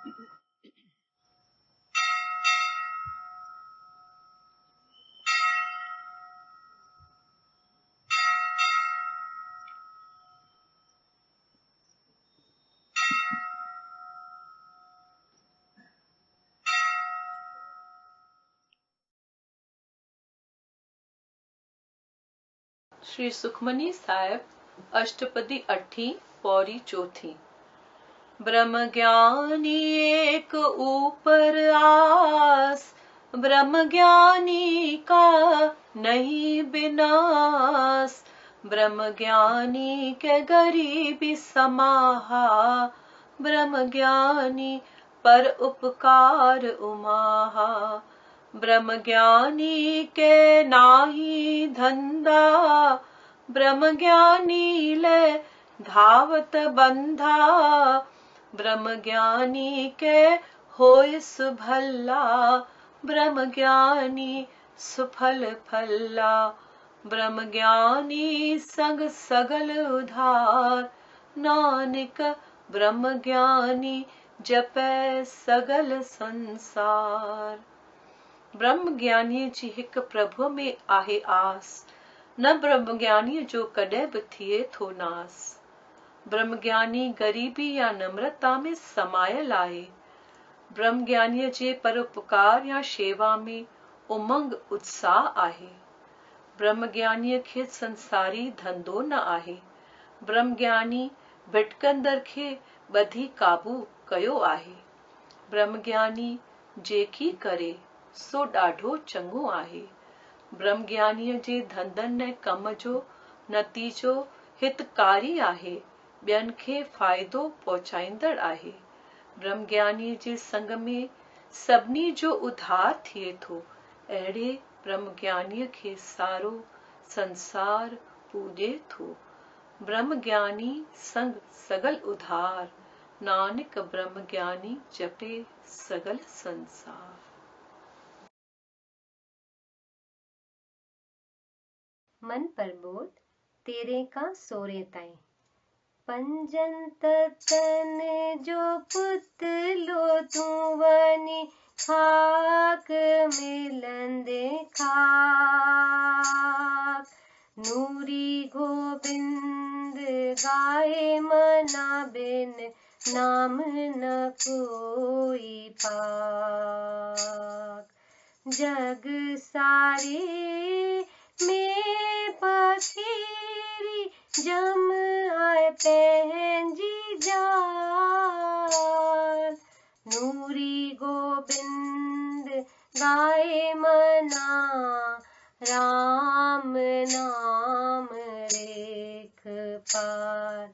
श्री सुखमनी साहिब अष्टपदी अठी पौरी चौथी। ब्रह्म ज्ञानी एक ऊपर आस, ब्रह्म ज्ञानी का नहीं विनाश। ब्रह्म ज्ञानी के गरीबी समाहा, ब्रह्म ज्ञानी पर उपकार उमाहा। ब्रह्म ज्ञानी के नाही धंधा, ब्रह्म ज्ञानी ले धावत बंधा। ब्रह्म ज्ञानी के होय सुभल्ला, ब्रह्म ज्ञानी सुफल फल्ला। ब्रह्म ज्ञानी संग सगल उधार, नानक ब्रह्म ज्ञानी जपै सगल संसार। ब्रह्म ज्ञानी जी हिक प्रभु में आहे आस, न ब्रह्म ज्ञानी जो कॾहिं बि थिए थो नास। ब्रह्म ज्ञानी गरीबी या नम्रता में समायल आहे। ब्रह्म ज्ञानी जे परोपकार या शेवा में उमंग उत्साह आहे। ब्रह्म ज्ञानी खे संसारी धंधो न आहे। ब्रह्म ज्ञानी भिटकंदड़ खे ॿधी काबू कयो आहे। ब्रह्म ज्ञानी जेकी करे सो ॾाढो चङो आहे। ब्रह्म ज्ञानीअ जे धंधनि ऐं कम जो नतीजो हितकारी आहे, ॿियनि खे फ़ाइदो पहुचाईंदड़ आहे। ब्रह्म ज्ञानीअ जे संग में सभिनी जो उद्धार थिए थो। अहिड़े ब्रह्म ज्ञानीअ खे सारो संसार पूॼे थो। ब्रह्म ज्ञानी संग सगल उधार, नानक ब्रह्म ज्ञानी जपे सगल संसार। मन प्रबोध 13 का 16 ताईं। पंजन तन जो पुत लो तू वनी, खाक मिलंदे खाक। नूरी गोबिंद गाए मना बिन, नाम न कोई पाक। जग सारे में पखेरी, जम आए पहंजी जान। नूरी गोबिंद गाए मना, राम नाम रेख पार।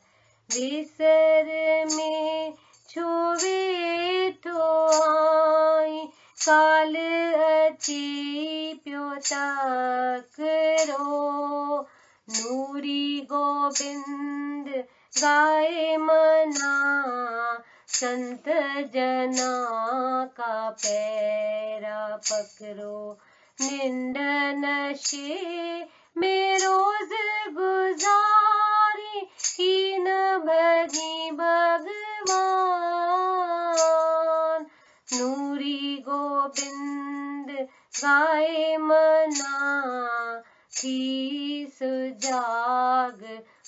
विसर में छोवे तो आई, काल अची प्यो तकरो। नूरी गोबिंद गाए मना, संत जना का पैरा पकड़ो। निंद नशे में रोज गुजारी, कीन भजी भगवान। नूरी गोबिंद गाए मना, शीस जाग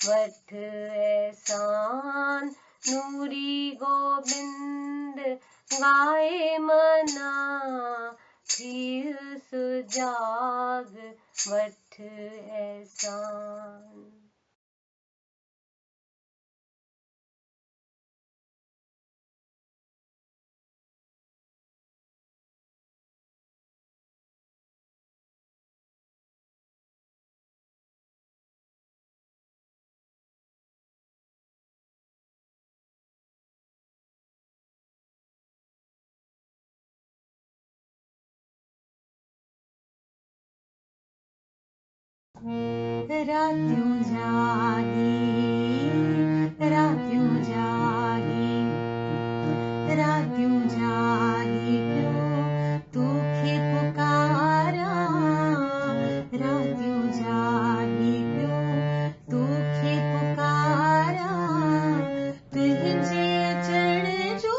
वठ एहसान। नूरी गोबिंद गाए मना, शीस जाग वठ एहसान। रात्यूं जागी, रात्यूं जागी, रात्यूं जागी क्यों तूखे पुकारा। रात्यूं जागी क्यों तूखे पुकारा। तुझे अचण जो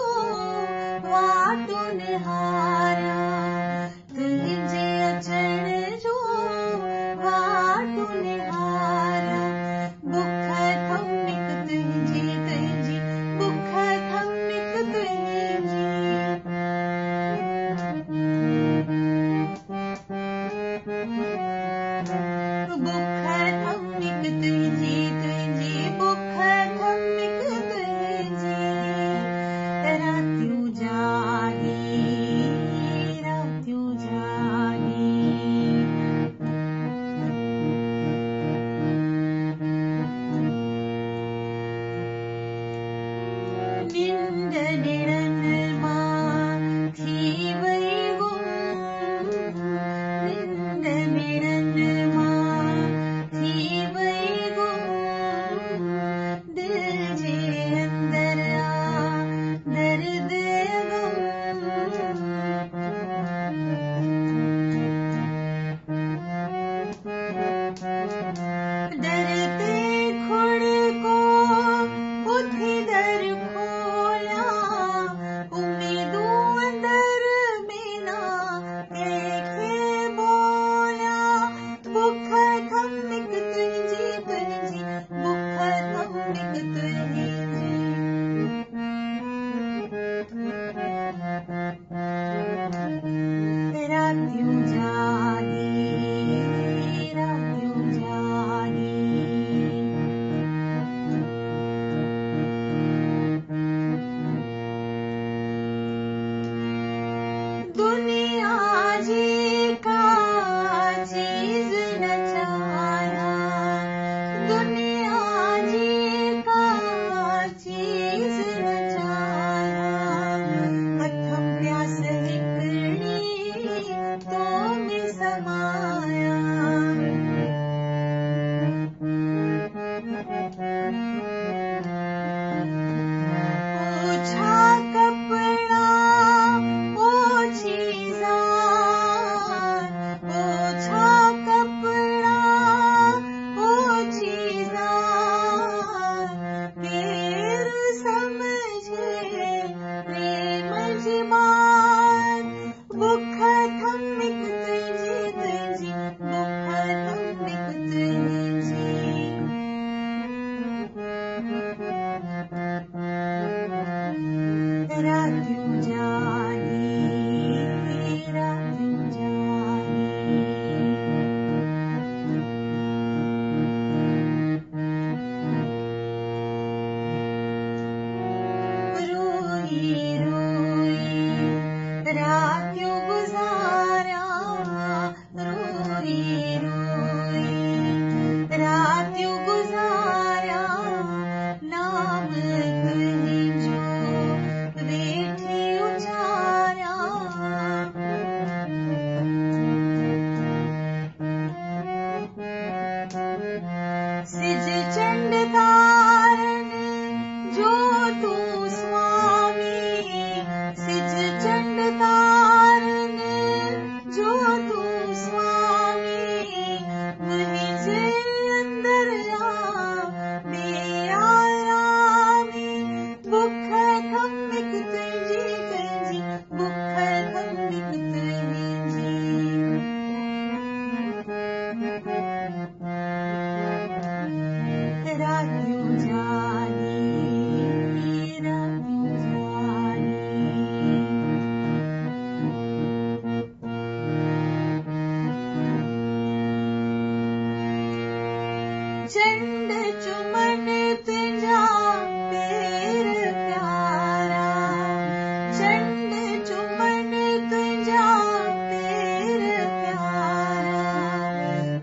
सिज चंड तारण जो तू स्वामी, सिज चंड तारण जो तू स्वामी, मुझे अंदर बेआरामी, बुख थम्मिक तुझी तुझी, बुख थम्मिक तुझी। रात्यूं जानी, रात्यूं जानी, चंड चुमन तुझा पैर प्यारा, चंड चुमन तुझा पैर प्यारा,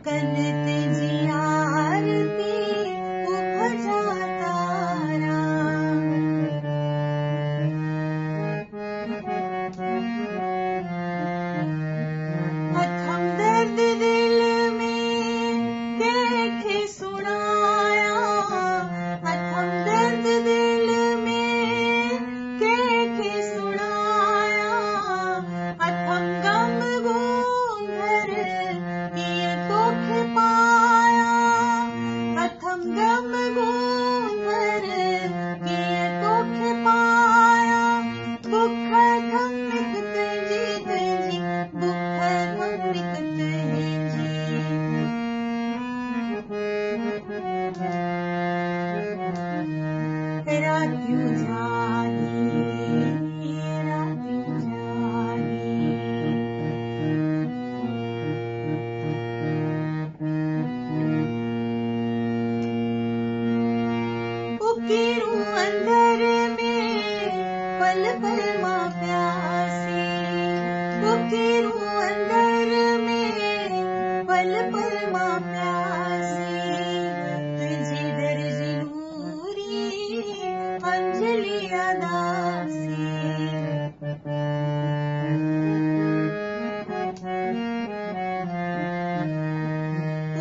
कन तुझी आरती उपजा तारा। अथम दर्द दिल में देखे सुनाया, अथम दर्द दिल में देखे सुनाया, अथम गम घूंघर ये तोखे पाया, अथम गम घूंघर ये तोखे पाया, बुख थम्मिक तुझी तुझी, बुख थम्मिक तुझी। रात्यूं जानी, रात्यूं जानी, उकीरूं अंदर में पल पल मां प्यासी, उकीरूं अंदर में पल पल मां प्यासी, तुझी दर्जी नूरी अंजलि अदासी।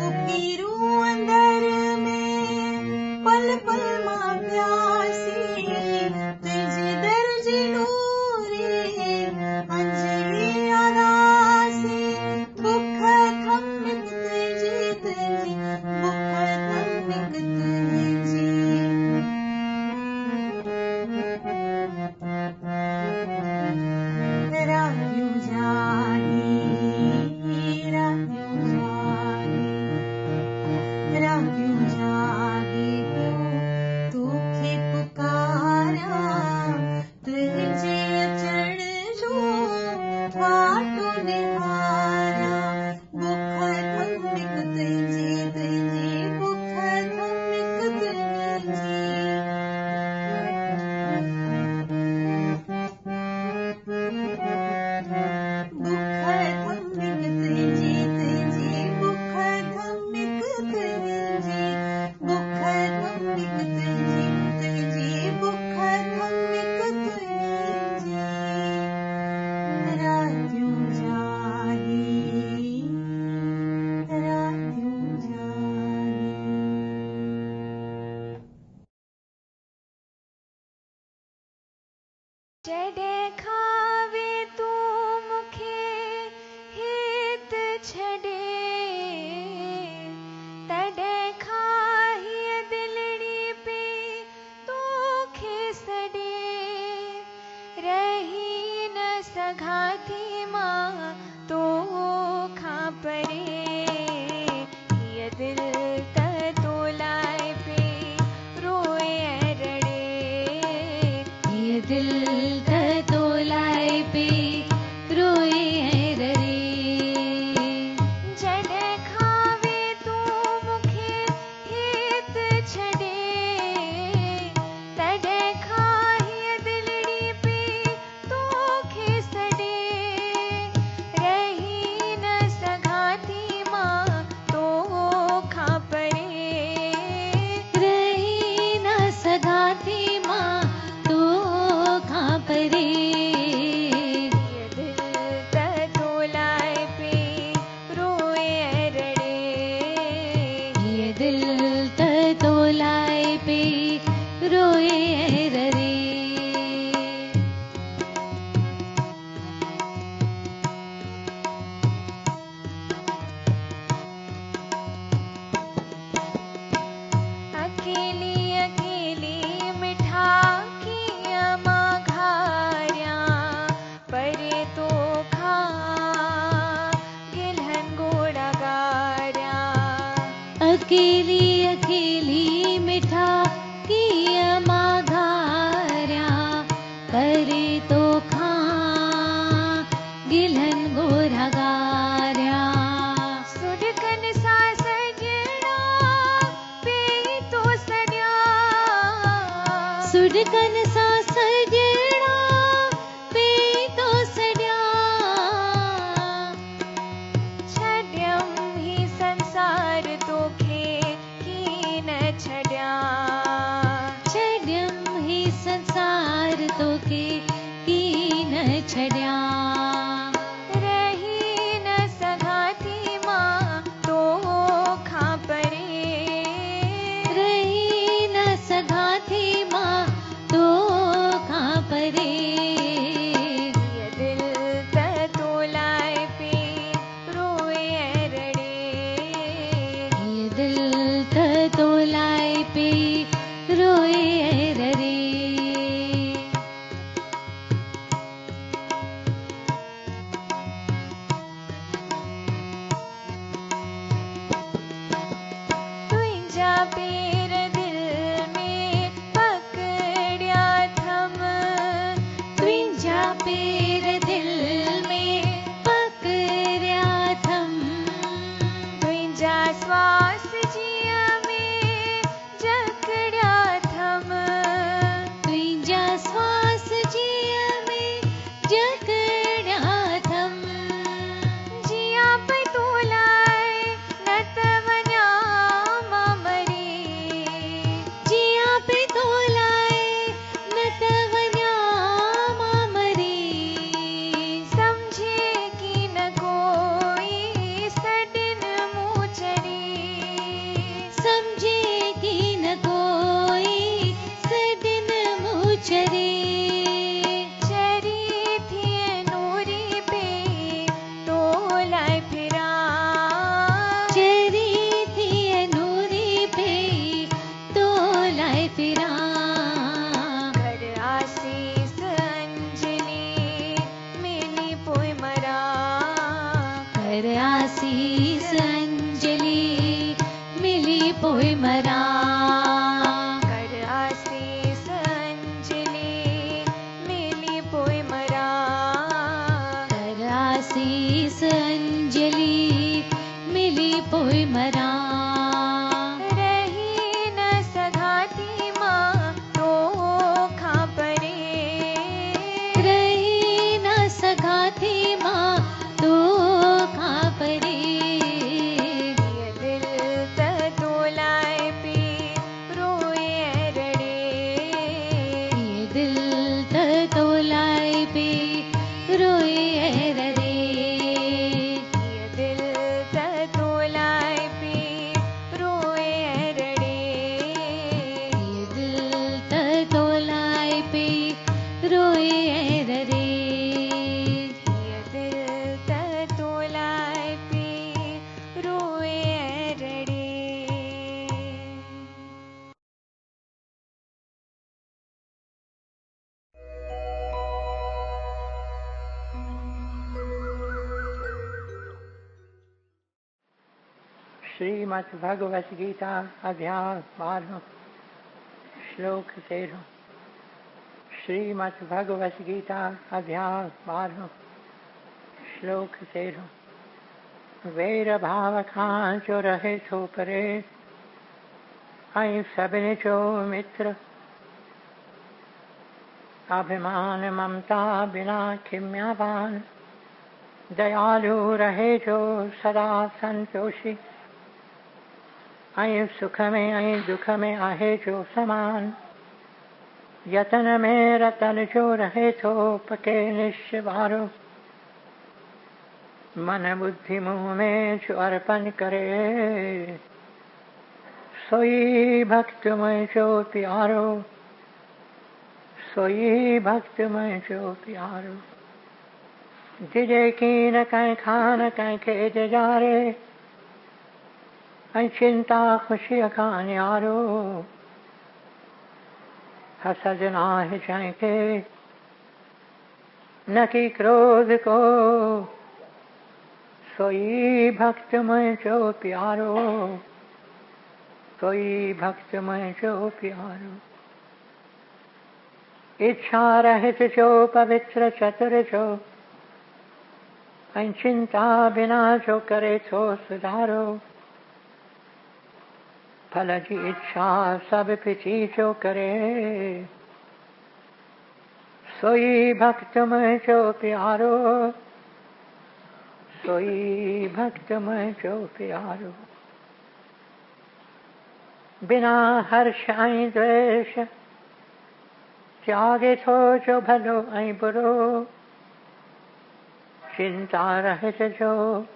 उकीरूं अंदर में पल पल मां प्यासी, तुझी दर्जी नूरी अंजलि अदासी, बुख थम्मिक तुझी तुझी, बुख थम्मिक तुझी। रात्यूं जानी, रात्यूं जानी, रात्यूं जागी क्यों तूखे पुकारा, तुझे चरण जो वाटो निहारा, बुख थम्मिक तुझी तुझी, बुख थम्मिक तुझी। बुख थम्मिक तुझी तुझी, बुख थम्मिक तुझी, बुख थम्मिक तुझी तुझी, बुख थम्मिक तुझी। रात्यूं जानी, रात्यूं जानी। जॾे खावे तू मुखे हित छॾे, तॾे खाही दिलड़ी पे तोखे सॾे, रही न सघां थी मां तो खां परे, हीअ दिल त तो लाइ पे रोए ऐं रड़े, हीअ दिल त तो अकेली अकेली मिठा किया माघार्या करे तो खा गिलन गोरा गार्या सुरकन सा सजना पे तो सड्या सुरकन सा सजना पे तो सड्या छड्यम ही संसार तोखे की न छड्या छड्यम ही संसार तोखे की न छड्या रही न सगाती मां तो खा परे रही न सगाथी माँ तो कहाँ परे ये दिल तोलाए पे रोए रड़े ये दिल तोलाए पे रोए रे तुझा पैर दिल में पकड़या थम तुझा पैर दिल में पकड़या थम तुझा श्वास जिया में जकड़या थम तुझा श्वास जिया में जकड़या थम जिया पे तोलाए न तवन्या मरी जिया पे तोलाए न तवन्या मामरी समझे कि न कोई सडिन मुचरी समझे कि न कोई सदिन मुचरी चरी थी नूरी पे तोलाए फिरा चरी थी नूरी पे तोलाए फिरा घर आशीष अंजलि मिली पोय मरा कर आशीष अंजलि मिली पोय मरा घर आशीष अंजलि मिली पोय मरा कर आशीष अंजलि मिली पोय मरा रही न सगाती मां तो खा परे रही न सगाथी माँ तो कहाँ परे ये दिल तोलाए पे रोए रड़े ये दिल तोलाए पे रोए रे ये दिल तोलाए पे रोए रड़े ये दिल तोलाए पे रोए रे ये दिल तोलाए पे रोए रड़े श्रीमद् भगवत गीता अध्याय 12 श्लोक 13 श्रीमद् भगवत गीता अध्याय 12 श्लोक 13 वैर भाव खां जो रहे थो परे ऐं सभिनी जो मित्र अभिमान ममता बिना खिम्यावान दयालु रहे जो सदा संतोषी ऐं सुख में ऐं दुख में आहे जो समान यतन में रतन जो रहे थो पके निश्चवारो मन बुद्धि मुँह में जो अर्पण करे सोई भक्त में जो प्यारो सोई भक्त में जो प्यारो जिजे की न कहीं खान कहीं खेत जारे ऐं चिंता खुशी का न्यारो हसद नाहि जंहिंखे न की क्रोध को सोई भक्त मुंहिंजो प्यारो सोई भक्तमय जो प्यारो। इच्छा रहित जो पवित्र चतुर जो, चिंता बिना जो करे सो सुधारो। फल की इच्छा सब पिछी जो करे, सोई भक्तमय जो प्यारो। सोई भक्तमय जो प्यारो। बिना हर्ष आई द्वेष, त्यागे थो जो भलो आई बुरो। चिंता रहित जो,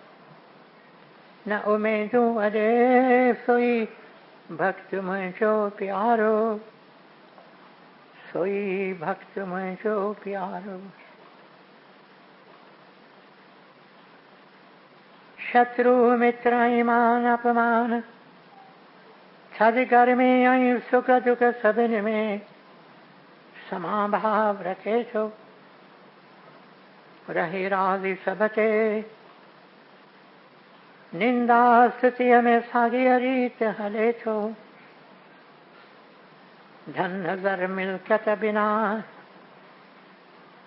न उमेदू अरे। सोई भक्तमय जो प्यारो। सोई भक्तमय जो प्यारो। शत्रु मित्र ईमान अपमान, छद गर्मी आई सुख दुख सबिन में समाभाव रखे छो। रहे राजी सबते, निंदा स्तुति में सागी रीत हले छो। धन नजर मिलकत बिना,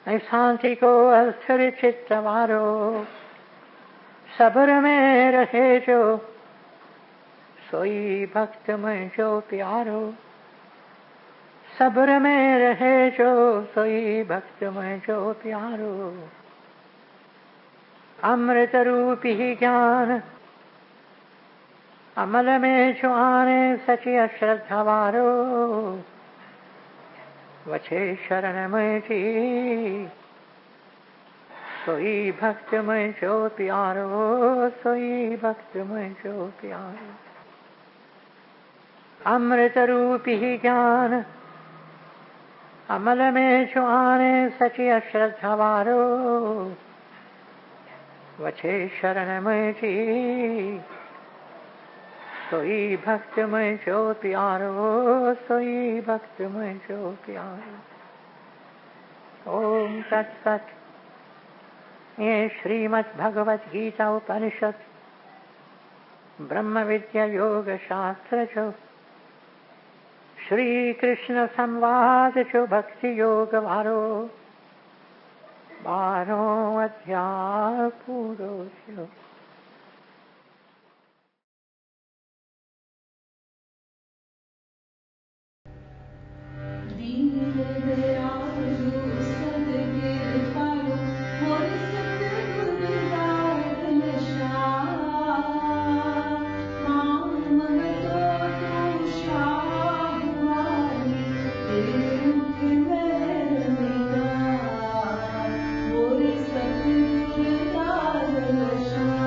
शांति को अस्थिर चित्त वारो। सब्र में रहे जो, सोई भक्तमय जो प्यारो। सब्र में रहे जो, सोई भक्तमय जो प्यारो। अमृत रूपी ज्ञान अमल में जो आने, सची अश्रद्धा वारो। वछे शरण में जी, सोई भक्तमय जो प्यारो। सोई भक्तमय जो प्यारो। अमृत रूपी ज्ञान अमल में जो आने, सची अश्रद्धा वारो। वछे शरण में जी, सोई भक्तमय जो प्यारो। सोई भक्तमय जो प्यारो। ओम तत्सत। ये श्रीमद् भगवत गीता उपनिषद ब्रह्म विद्या योग शास्त्र जो, श्री कृष्ण संवाद जो भक्ति योग वारो। 12 अध्याय पूरो थियो। Thank you.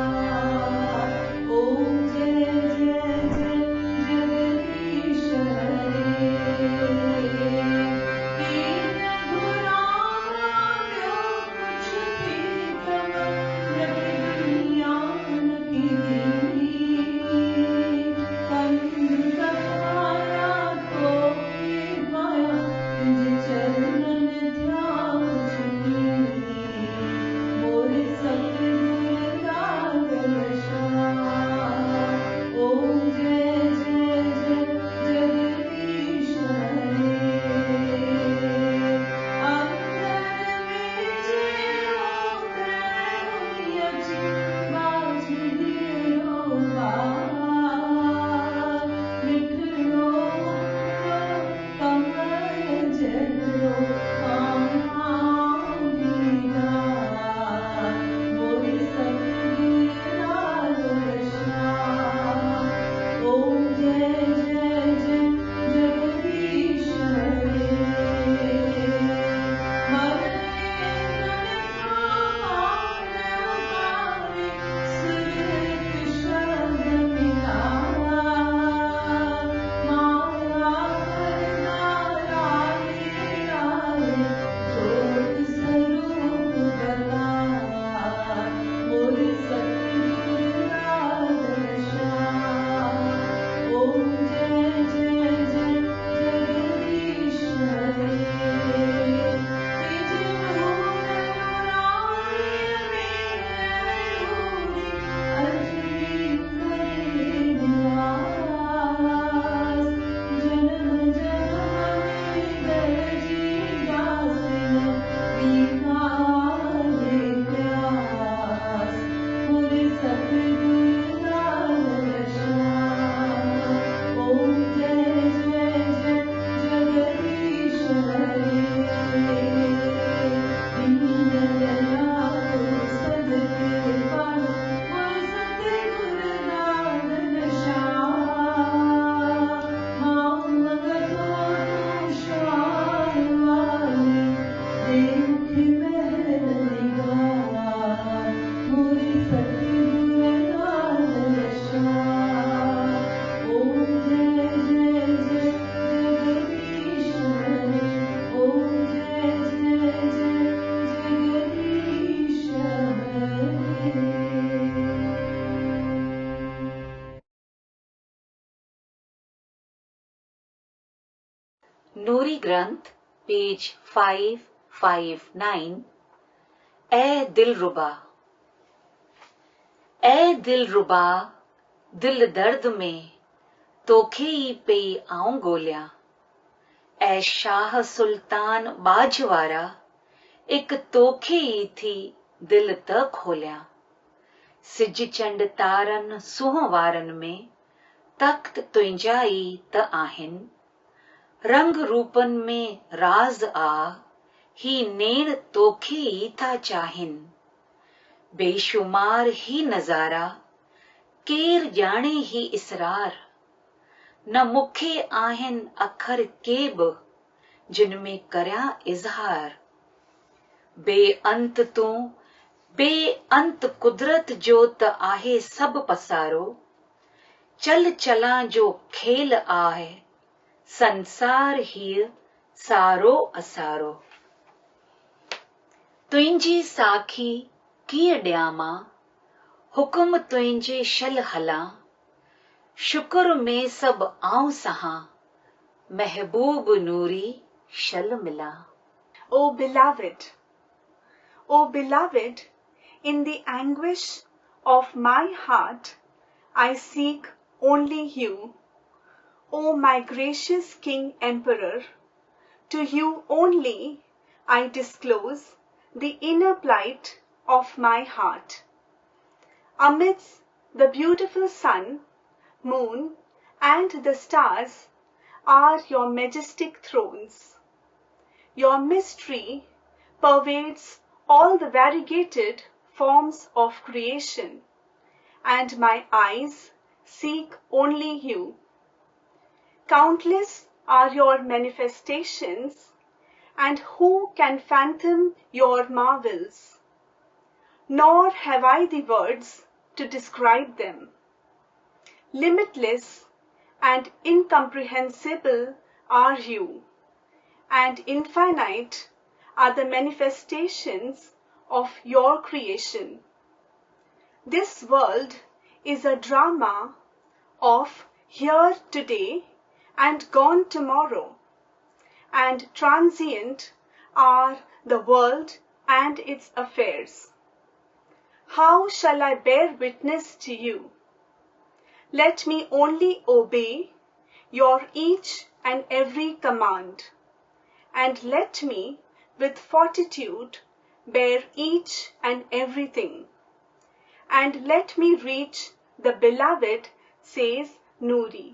नूरी ग्रंथ पेज 559। ए दिलरुबा, ए दिलरुबा, दिल दर्द में तोखे ही पई आऊं गोलियां। ऐ शाह सुल्तान बाजवारा, एक तोखे ही थी दिल त खोलियां। सिज चंड तारन सूंह वारन में तख्त तुंहिंजा ई त आहिनि। रंग रूपन में राज आ, ही नेण तोखे ई था चाहिनि। बेशुमार ही नज़ारा, केर ॼाणे ही इसरार। न मूंखे आहिनि अखर के बि, जिन में करियां इज़हार। बेअंत तूं, बेअंत कुदरत जो त आहे सभु पसारो। चल चलां जो खेल आहे, संसार हीअ सारो असारो। तुंहिंजी साखी कीअं ॾियां मां, हुकुम तुंहिंजे शल हलां। शुक्र में सभु आऊं सहां, महबूब नूरी शल मिलां। O beloved, in the anguish of my heart, I seek only you. O my gracious King Emperor, to you only I disclose the inner plight of my heart. Amidst the beautiful sun, moon, and the stars are your majestic thrones. Your mystery pervades all the variegated forms of creation, and my eyes seek only you. Countless are your manifestations, and who can fathom your marvels? Nor have I the words to describe them. Limitless and incomprehensible are you, and infinite are the manifestations of your creation. This world is a drama of here today and gone tomorrow, and transient are the world and its affairs. How shall I bear witness to you? Let me only obey your each and every command, and let me with fortitude bear each and everything, and let me reach the beloved, says Nuri.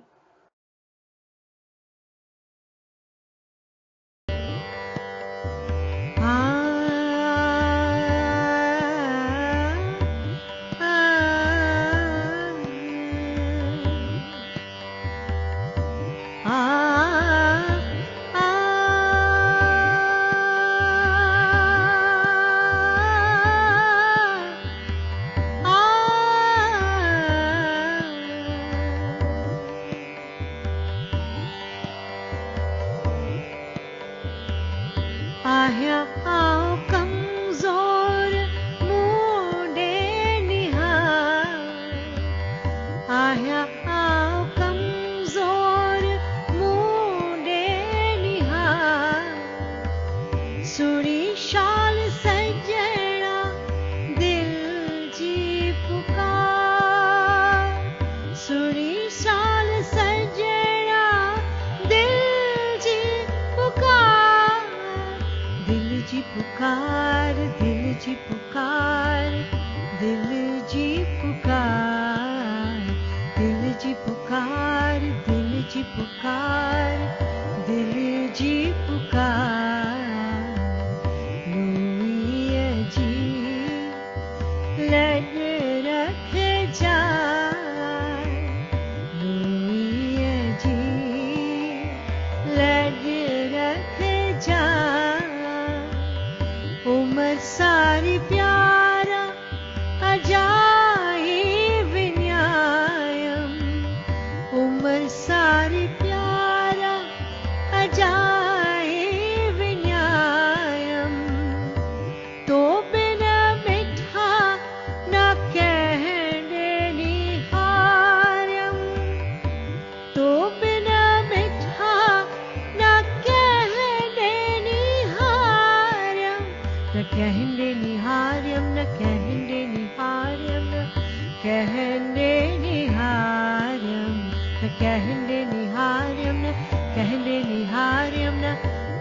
कहले निहार्यम न कहले निहार्यम न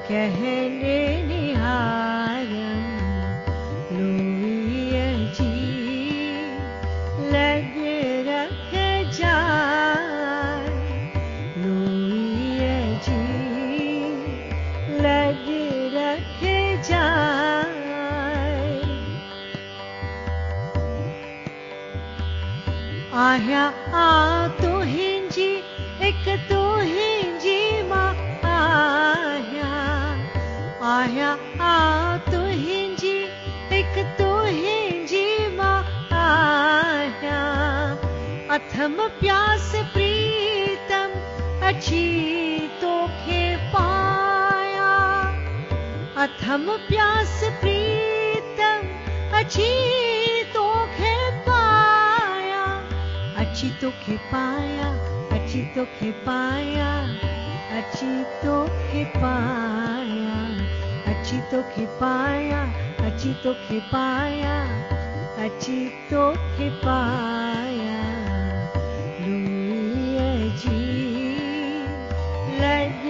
कहले निहार्यम लोई जी लग रख जाए लोई जी लग रख जाए आया आ तो हिंजी एक तो हिंजी माँ आया आ तो हिंजी एक तो हिंजी माँ आया अथम प्यास प्रीतम अच्छी तो खे पाया अथम प्यास प्रीतम अच्छी तो खे पाया अच्छी तो खे पाया अच्छी तो खे पाया अच्छी तो खे पाया अच्छी तो खे पाया अच्छी तो खे पाया अच्छी तो खे पाया लुई जी लग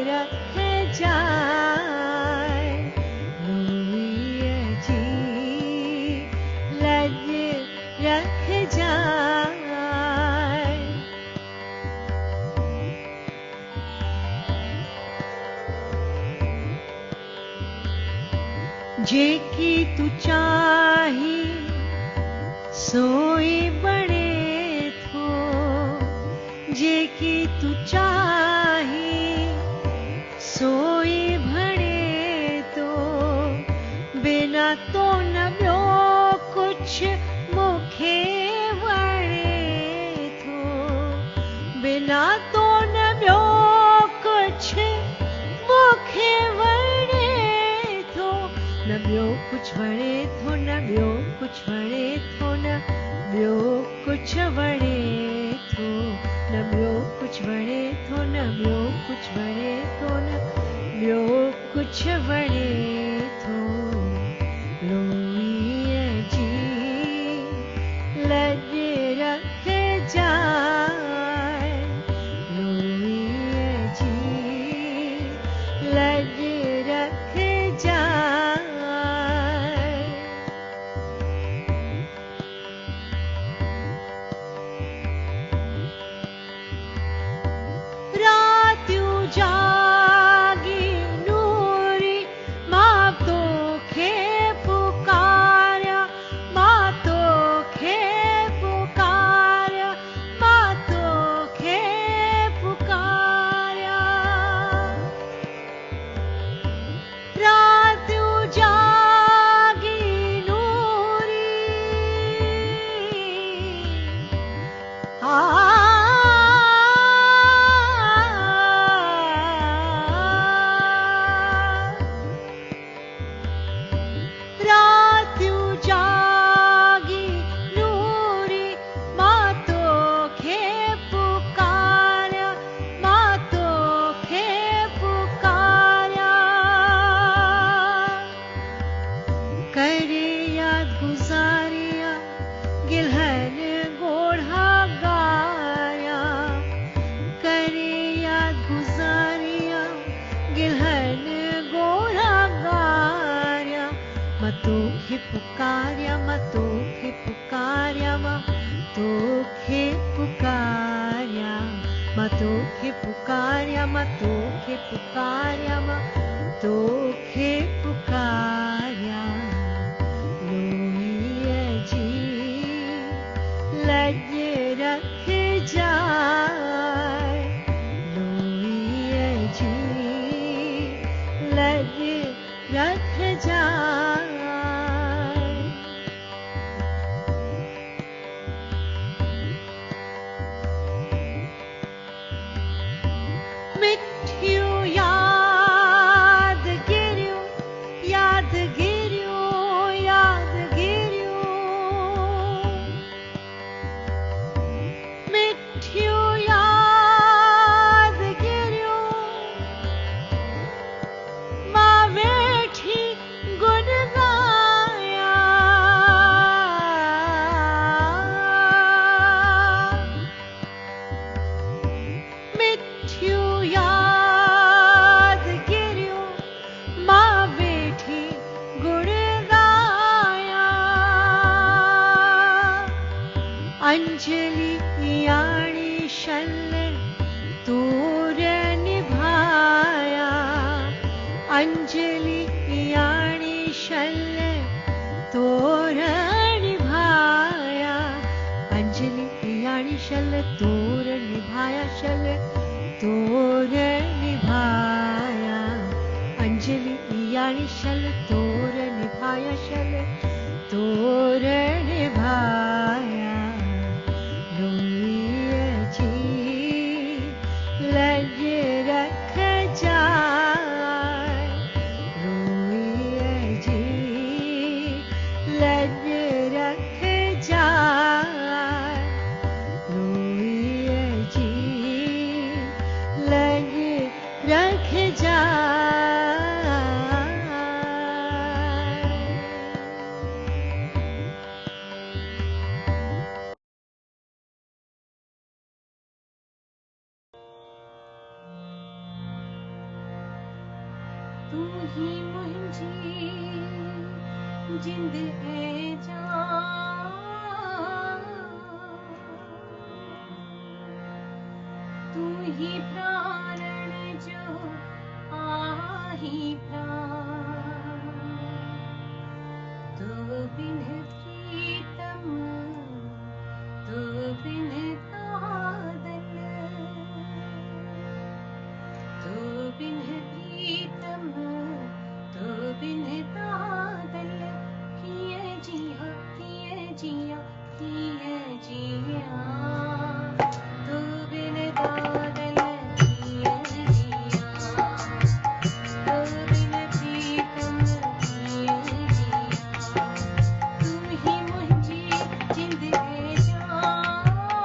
रख जाए लुई जी लग रख जाए जे की तू चाही सोई बने थो जे की तू चाही सोई भणे तो बिना तो न ॿियो कुछ मूंखे वणे थो बिना तो न ॿियो कुछ मूंखे वणे थो न ॿियो कुछ वणे थो न ॿियो कुछ वणे थो न ॿियो कुछ वणे थो न ॿियो कुछ वणे थो न ॿियो कुछ वणे थो न ॿियो कुछ वणे थो लोई जी लग रख जाए लोई जी लग रख जाए रात्यूं जागी नूरी मां तोखे पुकारिया मां तोखे पुकारिया मां तोखे पुकारिया रात्यूं जागी नूरी रात्यूं जागी नूरी मां तोखे पुकारिया मां तोखे पुकारिया करे याद गुजारिया गिलहन गोढ़ा गाया करे याद गुजारिया गिलहन गोढ़ा गाया मां तोखे पुकारिया मां तोखे पुकारिया मां तोखे पुकारिया मां तोखे पुकारिया मां तोखे पुकारिया मां तोखे पुकारिया लोई जी लग रख जाए लोई जी लग रख जाए मिठियूं यादगिरियूं याद अंजलि याणी शल तोर निभाया अंजलि याणी शल तोर निभाया अंजलि याणी शल तोर निभाया शल तोर निभाया अंजलि याणी शल तोर निभाया शल तोर निभाया रोइए जी लज रख जाए रोइए जी लज रख जाए रोइए जी लज रख जाए तू ही मुंहिंजी जिंद है जान तू ही प्राणन जो आही प्राण तू बिन प्रीतम तू बिन कादल तू बिन प्रीतम तू बिन कादल किए जिया किए जिया किए जिया तू बिन कादल किए जिया तू बिन प्रीतम किए जिया तुम ही मुंहिंजी जिंद है जान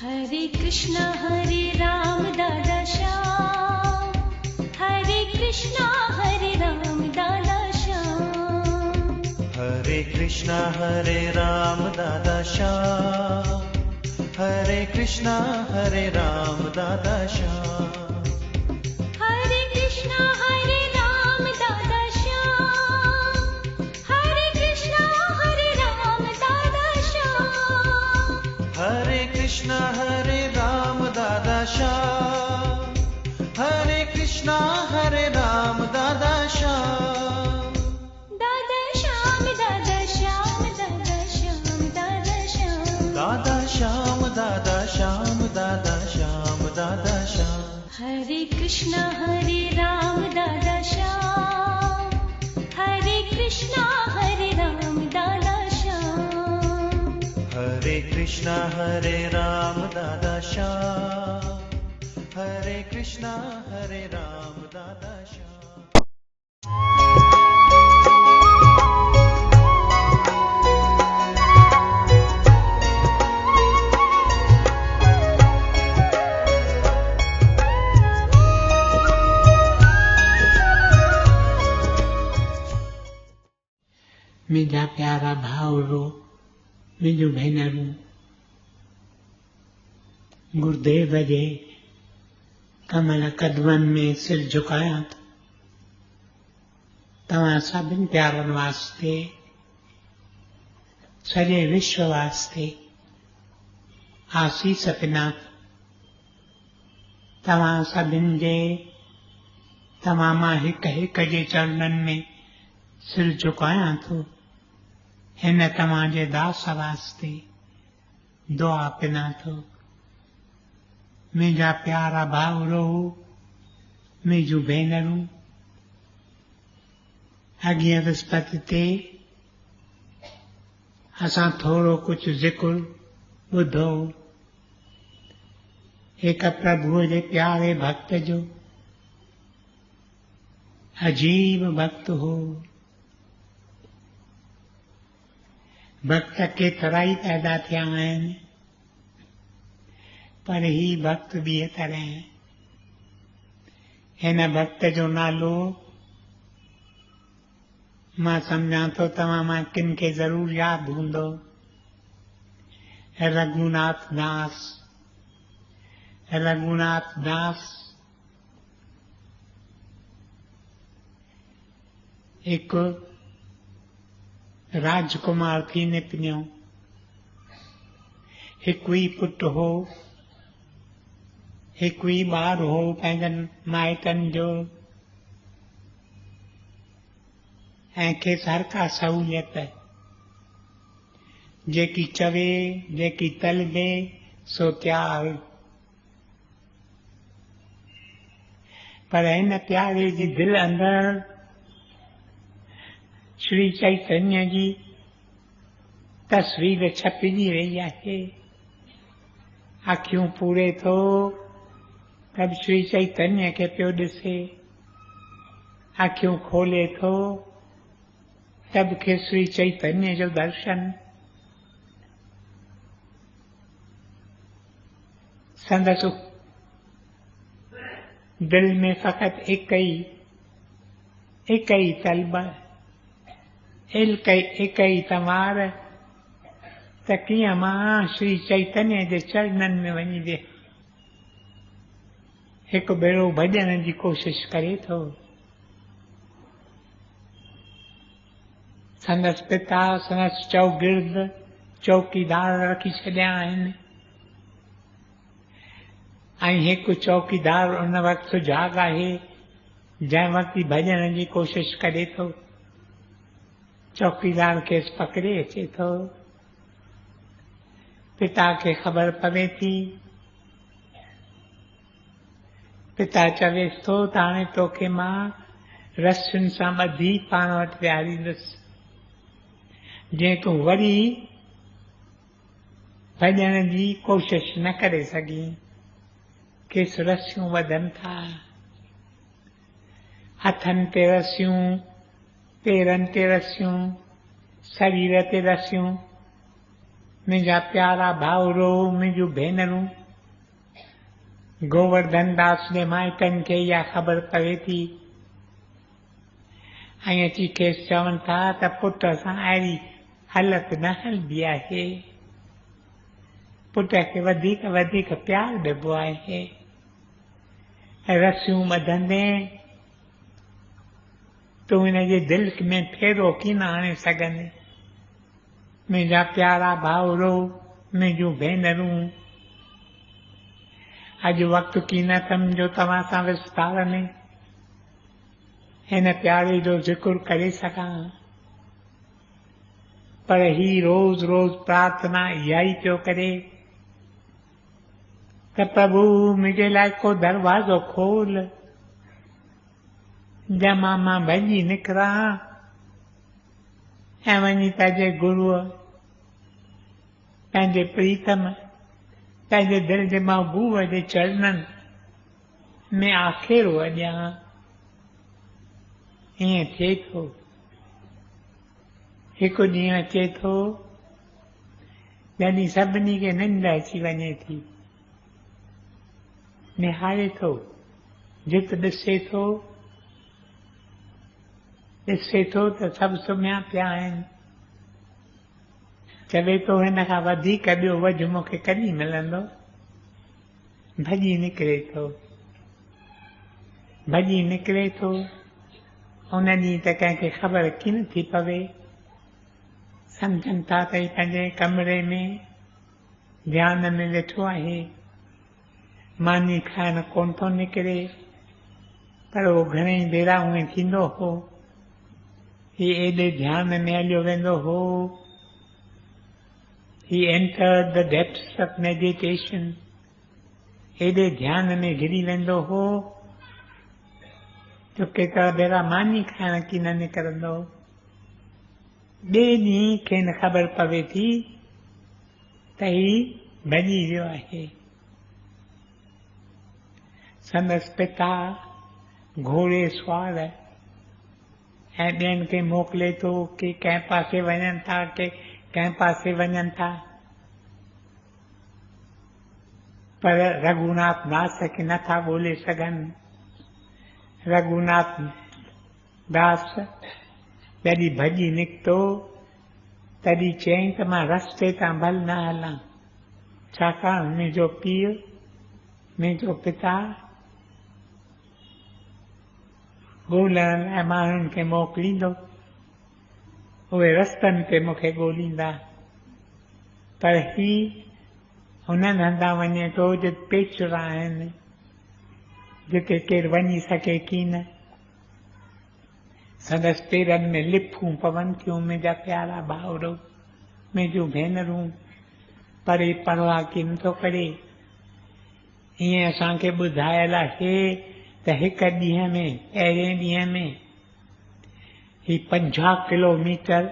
हरे कृष्णा दादा श्याम, हरे कृष्णा राम दादा श्याम, हरे कृष्णा राम दादा श्याम, हरे कृष्णा राम दादा श्याम, हरे कृष्णा राम दादा श्याम, हरे कृष्णा राम दादा श्याम, हरे कृष्णा राम दादा श्याम, हरे कृष्णा राम दादा श्याम, दादा श्याम दादा श्याम दादा श्याम दादा श्याम, दादा श्याम दादा श्याम दादा श्याम दादा श्याम, हरे कृष्णा राम दादा श्याम, हरे कृष्णा राम दादा श्याम, हरे कृष्णा राम दादा श्याम, हरे कृष्णा राम दादा श्याम। मुंहिंजा प्यारा भाउरो, मुंहिंजूं भेनरूं, गुरुदेव जे कमल कदमनि में सिर झुकायां थो। तव्हां सभिनि प्यारनि वास्ते, सॼे विश्व वास्ते आसीस पिना। तव्हां सभिनि जे तव्हां मां हिक हिक जे चरणनि में सिर झुकायां थो। हिन तव्हांजे दास वास्ते दुआ पिना थो। मुंहिंजा प्यारा भाउरो, मुंहिंजूं भेनरूं, अॻिए विस्पति ते असां थोरो कुझु ज़िक्र ॿुधो। हिक प्रभुअ जे प्यारे भक्त जो, अजीब भक्त हो। भक्त केतिरा ई पैदा थिया आहिनि, पर ही भक्त ॿिए तरह। हिन भक्त जो नालो मां सम्झां थो तव्हां मां किन खे ज़रूर यादि हूंदो। रघुनाथ दास। रघुनाथ दास हिकु राजकुमार थी निकिरियो। हिकु ई पुटु हो, हिकु ई ॿारु हो पंहिंजनि माइटनि जो, ऐं खेसि हर का सहूलियत जेकी चवे, जेकी तलबे सो त्यार। पर हिन प्यारे जी दिलि अंदरि श्री चैतन्य जी तस्वीर छपिजी रही आहे। अखियूं पूरे थो तब श्री चैतन्य खे पियो ॾिसे, अखियूं खोले थो तब खे श्री चैतन्य जो दर्शन। संदसि दिल में फ़क़ति एक ही तलब, एक ही तमार, त कीअं मां श्री चैतन्य जे चरणनि में वञी विहे। हिकु भेरो भॼण जी कोशिश करे थो। संदसि पिता संदसि चौगिर्द चौकीदार रखी छॾिया आहिनि, ऐं हिकु चौकीदार उन वक़्तु जाग आहे जंहिं वक़्तु भॼण जी कोशिश करे थो। चौकीदार खेसि पकिड़े अचे थो। पिता खे ख़बर पवे थी। पिता चवेसि थो त हाणे तोखे मां रस्सियुनि सां ॿधी पाण वटि विहारींदुसि, जीअं तूं वरी भॼण जी कोशिश न करे सघीं। खेसि रस्सियूं ॿधनि था, हथनि ते रस्सियूं, पेरनि ते रस्सियूं, शरीर ते रस्सियूं, मुंहिंजा प्यारा भाउरो, मुंहिंजूं भेनरूं, गोवर्धन दास जे माइटनि खे इहा ख़बर पवे थी ऐं अची खेसि चवनि था त पुट सां अहिड़ी हालत न हलंदी आहे। पुट खे वधीक वधीक प्यारु ॾिबो आहे। रसियूं ॿधंदे तूं हिनजे दिलि में फेरो कीन आणे सघंदे। मुंहिंजा प्यारा भाउरो, मुंहिंजूं भेनरूं, अॼु वक़्तु कीन सम्झो तव्हां सां विस्तार में हिन प्यारे जो ज़िक्र करे सघां, पर ही रोज़ रोज़ प्रार्थना इहा ई पियो करे त प्रभु मुंहिंजे लाइ को दरवाज़ो खोल, जंहिंमां मां भॼी निकिरां ऐं वञी पंहिंजे गुरूअ, पंहिंजे प्रीतम, पंहिंजे दिलि जे महबूब जे चरणनि में आखेरो अॼां। ईअं थिए थो। हिकु ॾींहुं अचे थो जॾहिं सभिनी खे निंड अची वञे थी, निहारे थो, जित ॾिसे थो त सभु सुम्हिया पिया आहिनि। चवे थो हिन खां वधीक ॿियो वझ मूंखे कॾहिं मिलंदो। भॼी निकिरे थो, भॼी निकिरे थो। उन ॾींहुं त कंहिंखे ख़बर कीन थी पवे। सम्झनि था त पंहिंजे कमरे में ध्यान में वेठो आहे, मानी खाइण कोन थो निकिरे, पर उहो घणेई भेरा उएं थींदो हो। ही एॾे ध्यान में हलियो वेंदो हो। He entered the depths of meditation. एॾे ध्यान में घिरी वेंदो हो जो केतिरा भेरा मानी खाइण की न निकिरंदो। ॿिए ॾींहुं खेनि ख़बर पवे थी त ही भॼी वियो आहे। संदसि पिता घोड़े सुवार ऐं ॿियनि खे मोकिले थो के कंहिं पासे वञनि था, के कंहिं पासे वञनि था, पर रघुनाथ दास खे नथा ॻोल्हे सघनि। रघुनाथ दास जॾहिं भॼी निकितो तॾहिं चयईं त मां रस्ते तां भल न हलां, छाकाणि मुंहिंजो पीउ, मुंहिंजो पिता ॻोल्हण लाइ माण्हुनि खे मोकिलींदो, उहे रस्तनि ते मूंखे ॻोल्हींदा, पर ही हुननि हंधा वञे थो जिते पेचरा आहिनि, जिते केरु वञी सघे कीन। संदसि पेरनि में लिफूं पवनि थियूं। मुंहिंजा प्यारा भाउरो, मुंहिंजूं भेनरूं, परे परवाह कीन थो करे। ईअं असांखे ॿुधायल आहे त हिकु ॾींहं में, पहिरें ॾींहं में ही 50 किलोमीटर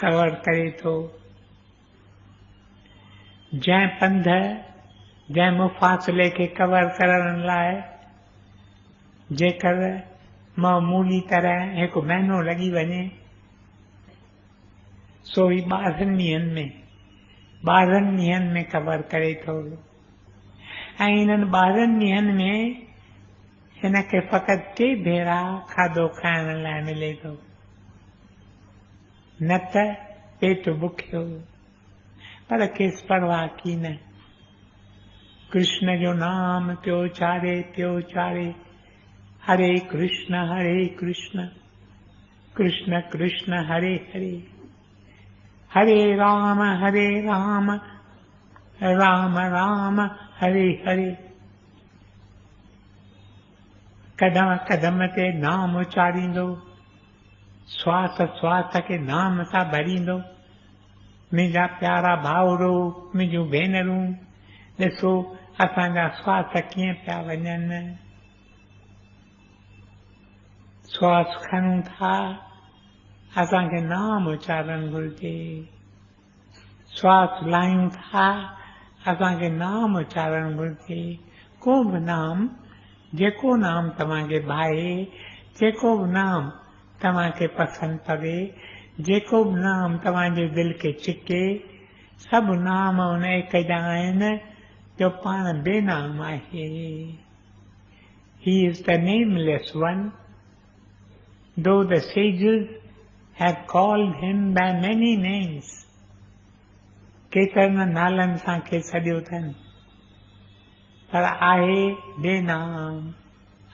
कवर करे थो। जंहिं पंध, जंहिं मुफ़ासिले खे कवर करण लाइ जेकर मामूली तरह हिकु महीनो लॻी वञे, सो ही 12 ॾींहनि में कवर करे थो। ऐं इन्हनि 12 ॾींहनि में हिन खे फ़क़ति टे भेरा खाधो खाइण लाइ मिले थो, न त पेट बुखियो, पर खेसि परवाह कीन। कृष्ण जो नाम पियो चारे, हरे कृष्ण कृष्ण कृष्ण हरे हरे, हरे राम राम राम हरे हरे। कदम कदम ते नाम उचारींदो, श्वास श्वास खे नाम सां भरींदो। मुंहिंजा प्यारा भाउरो, मुंहिंजूं भेनरूं, ॾिसो असांजा श्वास कीअं पिया वञनि। श्वास खणूं था, असांखे नाम उचारणु घुरिजे। श्वास लाहियूं था, असांखे नाम उचारणु घुरिजे। को बि नाम, जेको नाम तव्हांखे भाए, जेको बि नाम तव्हांखे पसंदि पवे, जेको बि नाम तव्हांजे दिलि खे छिके, सब नाम उन एक जा आहिनि जो पाण बेनाम आहे. He is the nameless one, though the sages have called him by many names. केतिरनि नालनि सां खे सॾियो अथनि, पर आहे बेनाम,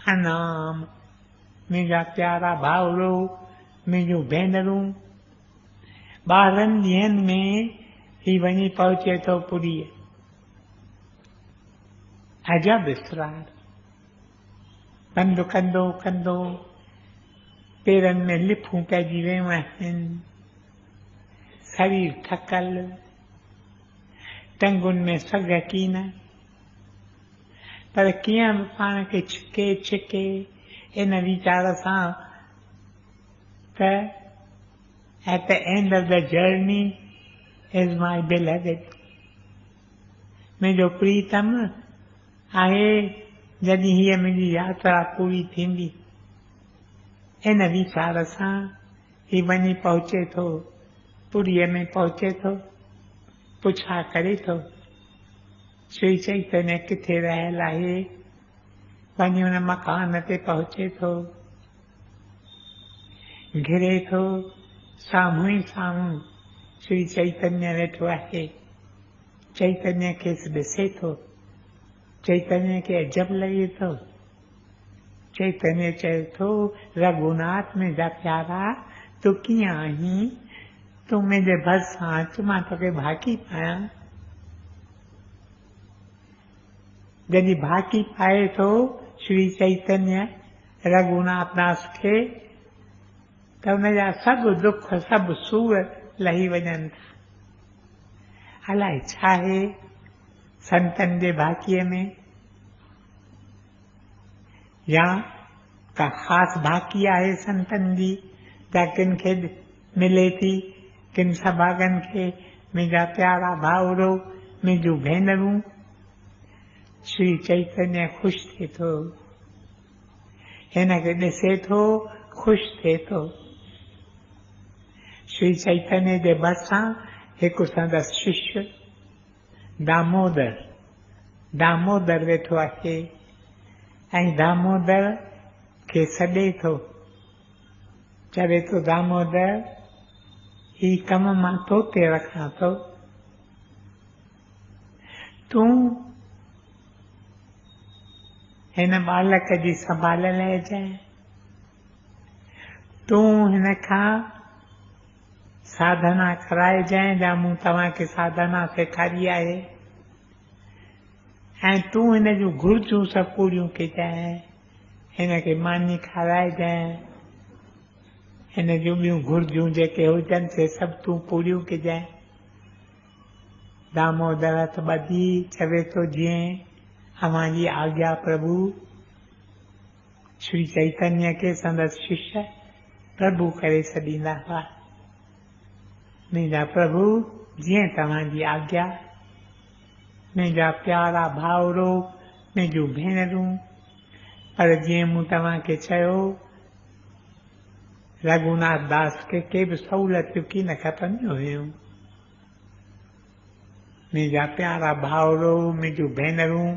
अनाम. मुंहिंजा प्यारा भाउरो, मुंहिंजूं भेनरूं, 12 ॾींहंनि में ही वञी पहुचे थो पुरीअ. अजब इसरार. पंधु कंदो कंदो पेरनि में लिफूं पइजी वियूं आहिनि, शरीर थकल, टंगुनि में सग कीन, पर कीअं बि पाण खे छिके छिके इन वीचार सां त at the end of the journey is my beloved. मुंहिंजो प्रीतम आहे जॾहिं हीअ मुंहिंजी यात्रा पूरी थींदी. इन वीचार सां ही वञी पहुचे थो, पुरीअ में पहुचे थो. पुछा करे थो श्री चैतन्य किथे रहियल आहे. वञी हुन मकान ते पहुचे थो, घिरे थो, साम्हूं ई साम्हूं श्री चैतन्य वेठो आहे. चैतन्य खेसि ॾिसे थो. चैतन्य खे अजब लॻे थो. चैतन्य चए थो, रघुनाथ मुंहिंजा प्यारा, तूं कीअं आहीं? तूं मुंहिंजे भरिसां अचु, मां तोखे भाकी पायां. जॾहिं भाकी पाए थो श्री चैतन्य रघुनाथ दास खे, त हुनजा सभु दुख, सभु सूर लही वञनि था. अलाए छा आहे संतनि जे भाकीअ में, या का ख़ासि भाकी आहे संतनि जी, या किन खे मिले थी, किन सभागनि खे. मुंहिंजा प्यारा भाउरो, मुंहिंजूं भेनरूं, श्री चैतन्य ख़ुशि थिए थो. हिन खे ॾिसे थो, ख़ुशि थिए थो. श्री चैतन्य जे भरिसां हिकु संदसि शिष्य दामोदर वेठो आहे, ऐं दामोदर खे सॾे थो. चवे थो, दामोदर, ही कम मां तो ते रखां थो. तूं हिन बालक जी संभाल लइजांइ. तूं हिन खां साधना कराइजांइ, जा मूं तव्हांखे साधना सेखारी आहे. ऐं तूं हिन जूं घुर्जूं सभु पूरियूं कजांइ. हिन खे मानी खाराइजांइ. हिन जूं ॿियूं घुर्जूं जेके हुजनि से सभु तूं पूरियूं कजांइ. दामोदर हथ ॿधी चवे थो, जीअं अव्हांजी आज्ञा प्रभु. श्री चैतन्य खे संदसि शिष्य प्रभु करे छॾींदा हुआ. मुंहिंजा प्रभु, जीअं तव्हांजी आज्ञा. मुंहिंजा प्यारा भाउरो, मुंहिंजूं भेनरूं, पर जीअं मूं तव्हांखे चयो, रघुनाथ दास खे के बि सहूलियतूं की न खपंदियूं हुयूं. मुंहिंजा प्यारा भाउरो, मुंहिंजूं भेनरूं,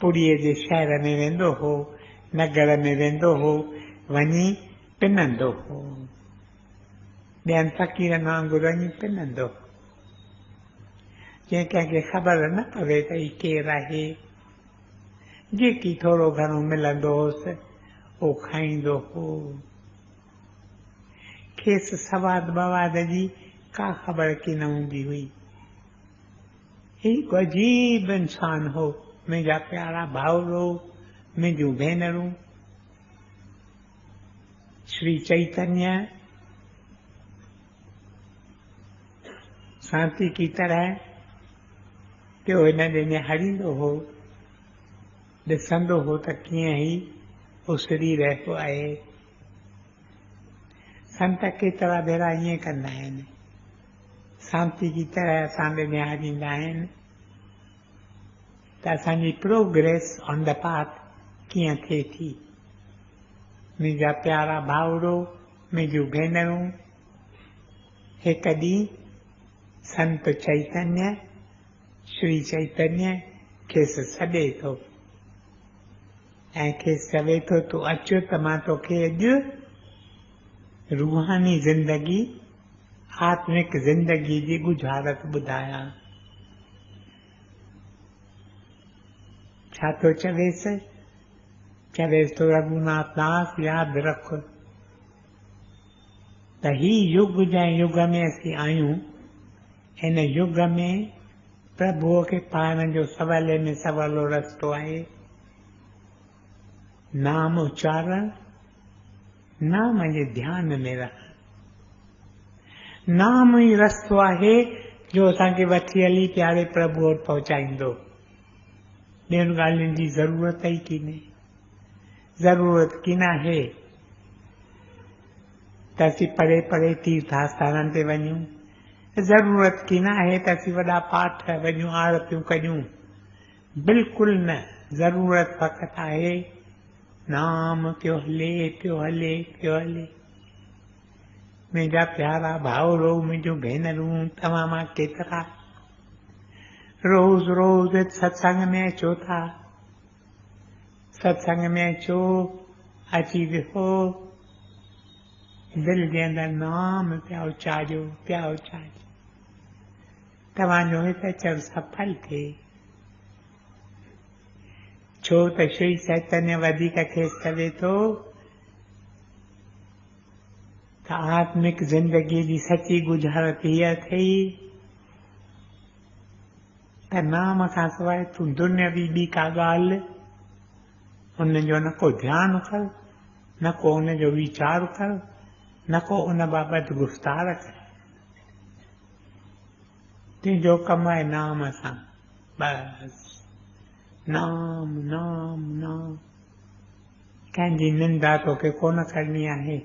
पुरीअ जे शहर में वेंदो हो, नगर में वेंदो हो, वञी पिनंदो हो. ॿियनि फ़क़ीरनि वांगुरु वञी पिनंदो. जंहिं कंहिंखे ख़बर न पवे त ही केरु आहे. जेकी थोरो घणो मिलंदो होसि उहो खाईंदो हो. खेसि सवाद बवाद जी का ख़बर की न हूंदी हुई. हिकु अजीब इंसान हो. मुंहिंजा प्यारा भाउरो, मुंहिंजूं भेनरूं, श्री चैतन्य शांति की तरह पियो हिन ॾे निहारींदो हो. ॾिसंदो हो त कीअं ही उसरी रहियो आहे. संत केतिरा भेरा ईअं कंदा आहिनि, शांति की तरह असां ॾे निहारींदा आहिनि त असांजी प्रोग्रेस ऑन द पाथ कीअं थिए थी. मुंहिंजा प्यारा भाउरो, मुंहिंजूं भेनरूं, हिकु ॾींहुं संत चैतन्य श्री चैतन्य खेसि सॾे थो ऐं खेसि चवे थो तूं अचु त मां तोखे अॼु रूहानी ज़िंदगी आत्मिक ज़िंदगी जी गुज़ारत ॿुधायां। छा थो चवेसि? चवेसि थो रघुनाथ दास यादि रख त ही युग जंहिं युग में असीं आहियूं हिन युग में प्रभुअ खे पाइण जो सवले में सवलो रस्तो आहे नाम उच्चारण, नाम जे ध्यान में रहण। नाम ई रस्तो आहे जो असांखे वठी हली प्यारे प्रभु वटि पहुचाईंदो। ॿियुनि ॻाल्हियुनि जी ज़रूरत ई कोन्हे। ज़रूरत किन आहे त असीं परे परे तीर्थ आस्थाननि ते वञूं। ज़रूरत किन आहे त असीं वॾा पाठ वञूं, आरतियूं कयूं। बिल्कुलु न। ज़रूरत फ़क़ति आहे नाम पियो हले पियो हले पियो हले। मुंहिंजा प्यारा भाउरो, मुंहिंजूं भेनरूं, तव्हां मां केतिरा रोज़ रोज़ सत्संग में अचो था। सत्संग में अचो, अची विहो, दिलि जे अंदरि नाम पिया उचारियो पिया उचारियो। तव्हांजो हिते अचणु सफल थिए। छो त श्री चैतन्य वधीक खेसि चवे थो त आत्मिक ज़िंदगी जी सची गुज़ारत हीअ अथई त नाम खां सवाइ तूं दुनियावी ॿी का ॻाल्हि उन जो न को ध्यानु कर, न को उन जो वीचार कर, न को उन बाबति गुफ़्तार कर। तुंहिंजो कमु आहे नाम सां, बस नाम नाम नाम। कंहिंजी निंदा तोखे कोन करणी आहे,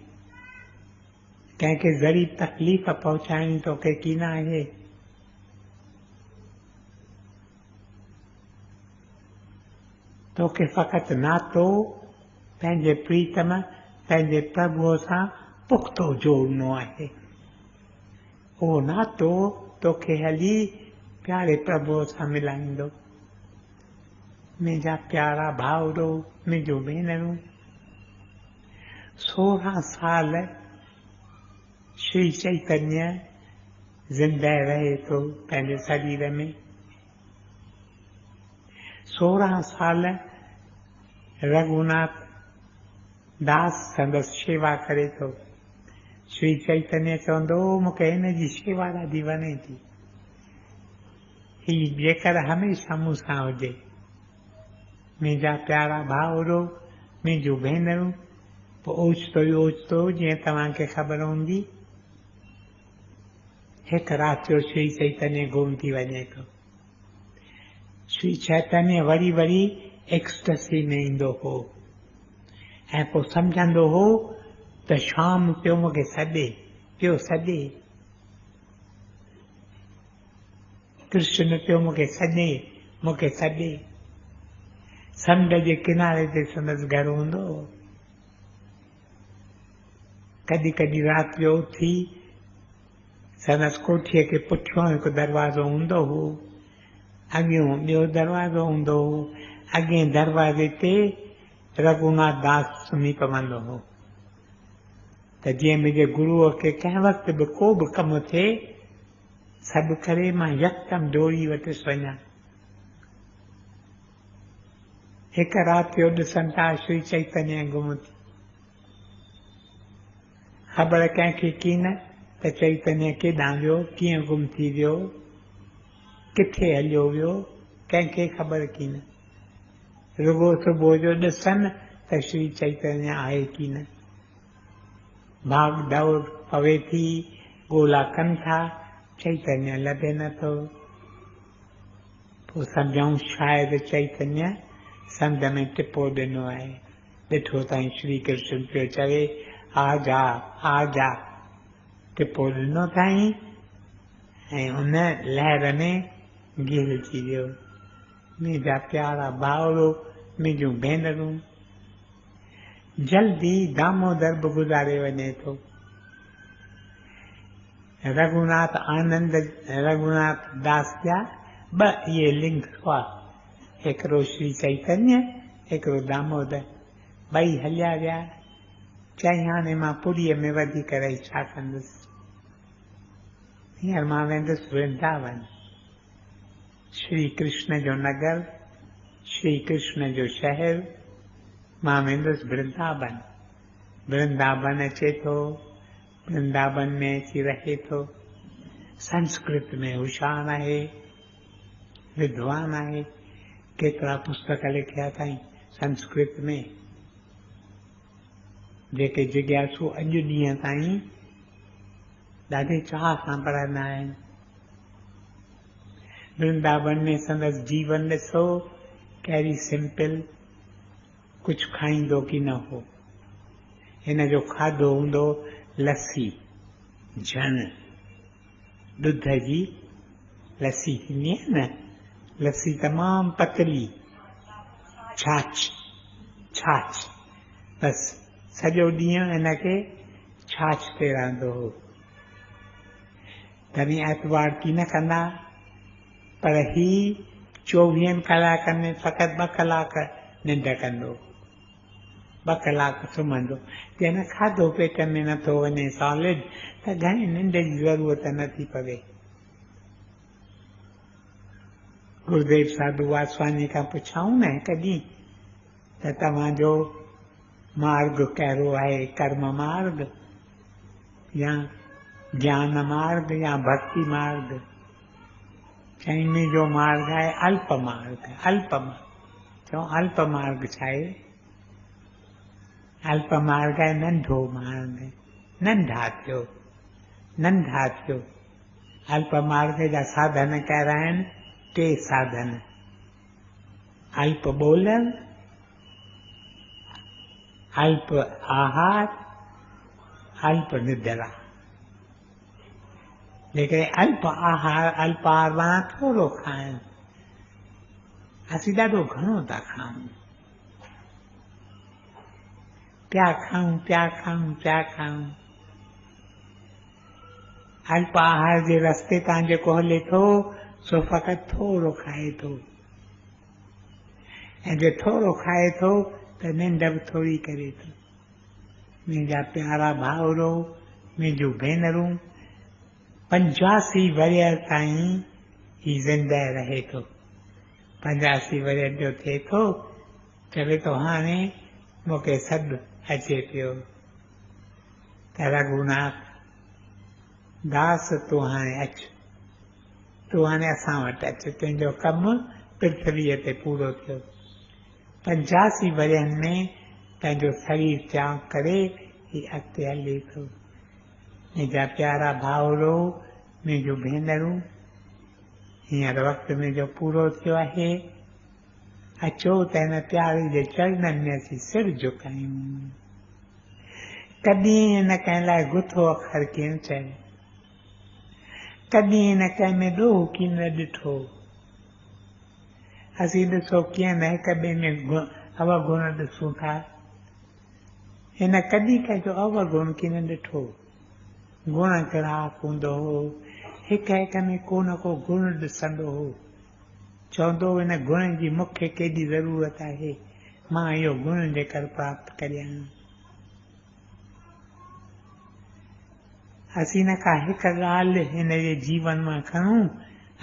कंहिंखे ज़री तकलीफ़ पहुचाइणी तोखे कीन आहे। तोखे फ़क़ति नातो पंहिंजे प्रीतम पंहिंजे प्रभुअ सां पुख़्तो जोड़नो आहे। उहो नातो तोखे हली प्यारे प्रभुअ सां मिलाईंदो। मुंहिंजा प्यारा भाउरो, मुंहिंजूं भेनरूं, 16 साल श्री चैतन्य ज़िंदह रहे थो पंहिंजे शरीर में। 16 साल रघुनाथ दास संदसि शेवा करे थो। श्री चैतन्य चवंदो मूंखे हिन जी शेवा ॾाढी वणे थी। ही जेकर हमेशह मूं सां हुजे। मुंहिंजा प्यारा भाउरो, मुंहिंजूं भेनरूं, पोइ ओचितो ई ओचितो जीअं तव्हांखे ख़बर हूंदी, हिकु राति जो श्री चैतन्य गुम थी वञे थो। Shri Chaitanya worry worry ecstasy में ईंदो हो ऐं पोइ सम्झंदो हो त शाम पियो मूंखे सॾे, पियो सॾे, कृष्ण पियो मूंखे सॾे, मूंखे सॾे। समुंड जे किनारे ते संदसि घर हूंदो। कॾहिं कॾहिं राति जो उथी संदसि कोठीअ खे पुठियों हिकु दरवाज़ो हूंदो हो, अॻियों ॿियो दरवाज़ो हूंदो हो। अॻिए दरवाज़े ते रघुनाथ दास सुम्ही पवंदो हो त जीअं मुंहिंजे गुरूअ खे कंहिं वक़्तु बि को बि कमु थिए सॾु करे मां यकदमि डोड़ी वटि वञा। हिकु राति जो ॾिसनि था श्री चैतन्य गुम थी। ख़बर कंहिंखे कीन त चैतन्य केॾां वियो, कीअं गुम थी वियो, किथे हलियो वियो, कंहिंखे ख़बर कीन। रुगो सुबुह जो ॾिसनि त श्री चैतन्य आहे कीन। भाग दौड़ पवे थी, ॻोल्हा कनि था, चैतन्य लभे नथो। पोइ सम्झूं शायदि चैतन्य संद में टिपो ॾिनो आहे। ॾिठो ताईं श्री कृष्ण पियो चवे आजा आजा, टिपो ॾिनो ताईं ऐं उन लहर में घिरजी वियो। मुंहिंजा प्यारा भाउरो, मुंहिंजूं भेनरूं, जल्दी दामोदर बि गुज़ारे वञे थो। रघुनाथ आनंद रघुनाथ दास जा ब ये लिंग हुआ, हिकिड़ो श्री चैतन्य हिकिड़ो दामोदर, ॿई हलिया विया। चई हाणे मां पुरीअ में वधीक रही छा कंदुसि, हींअर मां वेंदुसि वृंदावन, श्री कृष्ण जो नगर, श्री कृष्ण जो शहर, मां वेंदुसि वृंदावन। वृंदावन अचे थो, वृंदावन में अची रहे थो, संस्कृत में होशियार आहे, विद्वान आहे, केतिरा पुस्तक लिखिया अथई संस्कृत में, जेके जिज्ञासु अॼु ॾींहं ताईं ॾाढे चाह सां पढ़ंदा आहिनि। वृंदावन में संदसि जीवन ॾिसो कहिड़ी सिंपल, कुझु खाईंदो की न हो। हिन जो खाधो हूंदो लस्सी, झण, ॾुध जी लस्सी थींदी आहे न, लस्सी तमामु पतली, छाछ, छाछ, बसि सॼो ॾींहुं हिनखे छाछ ते रहंदो हो। तॾहिं आर्तवार की न कंदा, पर ही 24 कलाकनि में फ़क़ति 2 कलाक निंड कंदो, 2 कलाक सुम्हंदो। जंहिं खाधो पेट में नथो वञे सॉलिड, त घणी निंड जी ज़रूरत नथी पवे। गुरुदेव साधू वासवानी खां पुछाऊं न कॾहिं त तव्हांजो मार्ग कहिड़ो आहे, कर्म मार्ग या ज्ञान मार्ग या भक्ति मार्ग? चई मुंहिंजो मार्ग आहे अल्प मार्ग, अल्प मार्ग। चऊं अल्प मार्ग छा आहे? अल्प मार्ग आहे नंढो मार्ग, नंढा थियो, नंढा थियो। अल्प मार्ग जा साधन कहिड़ा आहिनि? 3 साधन, अल्प ॿोलण, अल्प आहार, अल्प निद्रा। लेकिन अल्प आहार माना थोरो खाइण, असीं ॾाढो घणो था खाऊं, पिया खाऊं, पिया खाऊं, पिया खाऊं। अल्प आहार जे रस्ते तां जेको हले थो सो फ़क़ति थोरो खाए थो, ऐं जे थोरो खाए थो त निंड बि थोरी करे थो। मुंहिंजा प्यारा भाउरो, मुंहिंजूं भेनरूं, 85 वरियर ताईं ही ज़िंदह रहे थो। 85 वरियर जो थिए थो, चवे थो हाणे मूंखे सॾु अचे पियो त रघुनाथ दास तूं हाणे अचु, तूं हाणे असां वटि अचु, तुंहिंजो कमु पृथ्वीअ ते पूरो थियो। 85 वरियनि में पंहिंजो शरीर त्याग करे ही अॻिते हले थो। मुंहिंजा प्यारा भाउरो, मुंहिंजूं भेनरूं, हींअर वक़्तु मुंहिंजो पूरो थियो आहे। अचो त हिन प्यारे जे चरणनि में असीं सिर झुकायूं। कॾहिं हिन कंहिं लाइ गुथो अखर कीन चयो, कॾहिं हिन कंहिं में ॾोह की न ॾिठो। असीं ॾिसो कीअं न हिक ॿिए में अवगुण ॾिसूं था, हिन कॾहिं कंहिंजो अवगुण की न ॾिठो। गुण ग्राहक हूंदो हो, हिक हिक में को न को गुण ॾिसंदो हो, चवंदो हिन गुण जी मूंखे केॾी ज़रूरत आहे, मां इहो गुण जेकर प्राप्त करियां। असीं न का हिक ॻाल्हि हिन जे जीवन मां खणूं,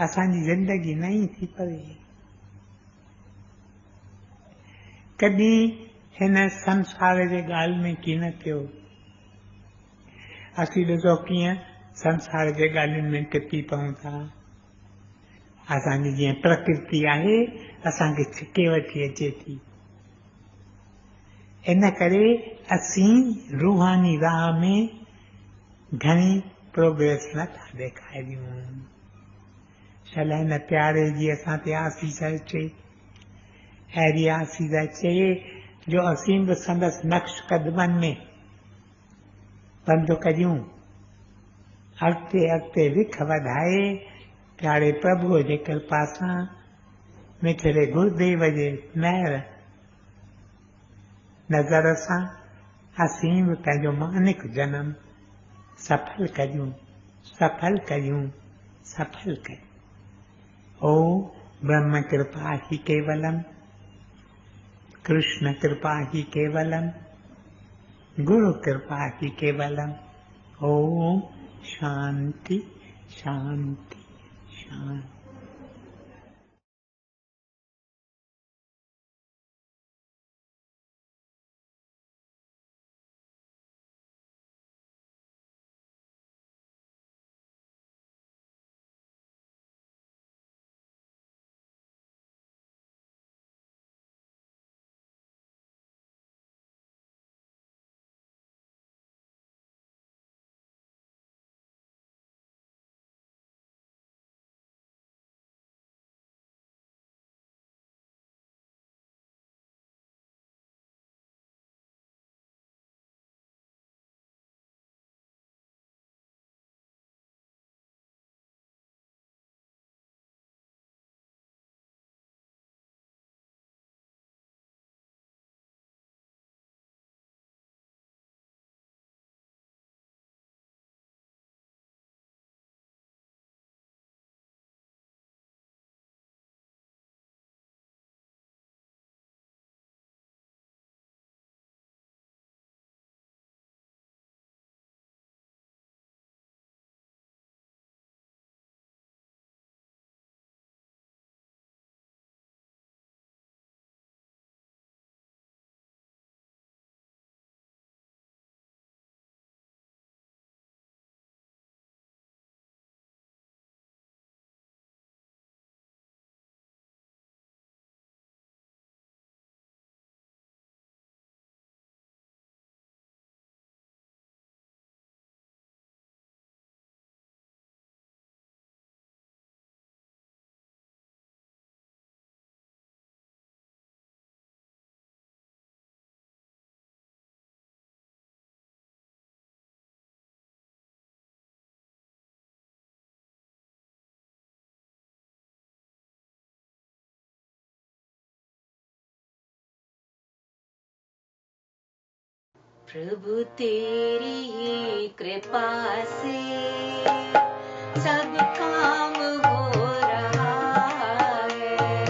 असांजी ज़िंदगी नई थी पवे। कॾहिं हिन संसार जे ॻाल्हि में की न थियो। असीं ॾिसो कीअं संसार जे ॻाल्हियुनि में टिपी पऊं था। असांजी जीअं प्रकृति आहे, असांखे छिके वठी अचे थी। इन करे असीं रूहानी राह में घणी प्रोग्रेस नथा ॾेखारियूं। शल हिन प्यारे जी असां ते आसीस अचे, अहिड़ी आसीस अचे जो असीं बि संदसि नक्श कदमनि में बंदि करियूं, अॻिते अॻिते विख वधाए प्यारे प्रभुअ जे कृपा सां, मिठड़े गुरुदेव जे महर नज़र सां असीं बि पंहिंजो मानिक जनम सफल करियूं, सफल कयूं सफल कर। ओ ब्रह्म कृपा ही केवलम, कृष्ण कृपा ही केवलम, गुरु कृपा ही केवलम। ओम शांति शांति शांति। प्रभु तेरी ही कृपा से सब काम हो रहा है।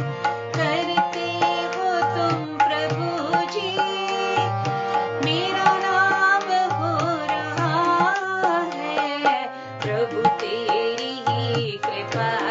करते हो तुम प्रभु जी, मेरा नाम हो रहा है। प्रभु तेरी ही कृपा